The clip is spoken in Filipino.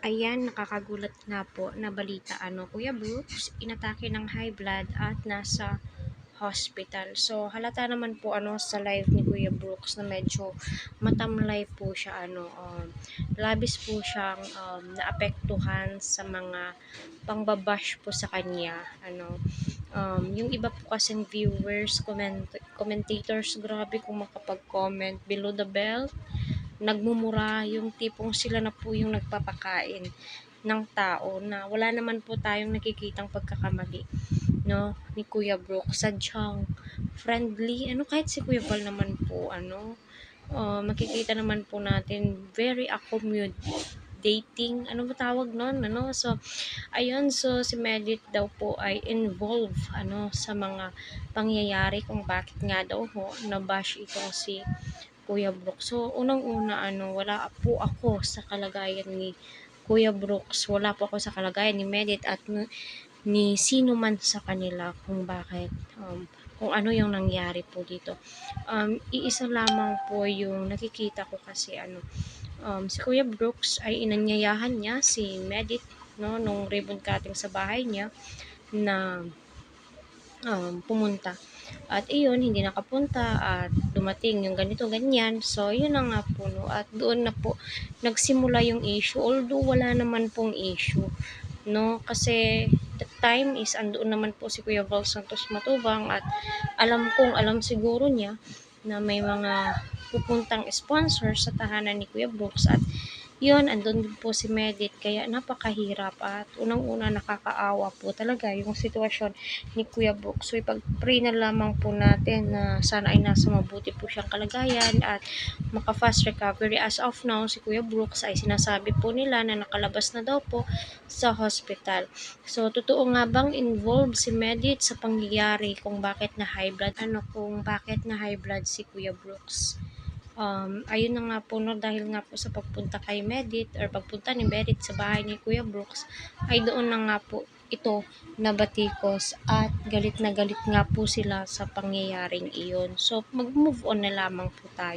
Ayan, nakakagulat nga po na balita Kuya Brooks, inatake ng high blood at nasa hospital. So, halata naman po sa live ni Kuya Brooks na medyo matamlay po siya labis po siyang naapektuhan sa mga pangbabash po sa kanya. Yung iba po kasing viewers, commentators, grabe kung makapag-comment below the belt, nagmumura, yung tipong sila na po yung nagpapakain ng tao na wala naman po tayong nakikitang pagkakamali ni Kuya Brooks. Sadyang friendly, kahit si Kuya Val naman po, makikita naman po natin very accommodating, ano ba tawag nun, so ayun, so si Medit daw po ay involved sa mga pangyayari kung bakit nga daw nabash itong si Kuya Brooks. So, unang-una, wala po ako sa kalagayan ni Kuya Brooks. Wala po ako sa kalagayan ni Medit at ni sino man sa kanila kung bakit, kung ano yung nangyari po dito. Iisa lamang po yung nakikita ko kasi si Kuya Brooks ay inanyayahan niya si Medit nung ribbon cutting sa bahay niya na pumunta. At iyon, hindi nakapunta at dumating yung ganito, ganyan. So, yun na nga po, at doon na po nagsimula yung issue. Although, wala naman pong issue, kasi the time is andoon naman po si Kuya Val Santos Matubang at alam siguro niya na may mga pupuntang sponsor sa tahanan ni Kuya Brooks at yun, andun din po si Medit, kaya napakahirap at unang-una nakakaawa po talaga yung sitwasyon ni Kuya Brooks. So ipag-pray na lamang po natin na sana ay nasa mabuti po siyang kalagayan at maka-fast recovery. As of now, si Kuya Brooks ay sinasabi po nila na nakalabas na daw po sa hospital. So totoo nga bang involved si Medit sa pangyayari kung bakit na high blood? Kung bakit na high blood si Kuya Brooks? Ayun na nga po dahil nga po sa pagpunta kay Medit or pagpunta ni Medit sa bahay ni Kuya Brooks ay doon na nga po ito nabatikos at galit na galit nga po sila sa pangyayaring iyon. So mag-move on na lamang po tayo.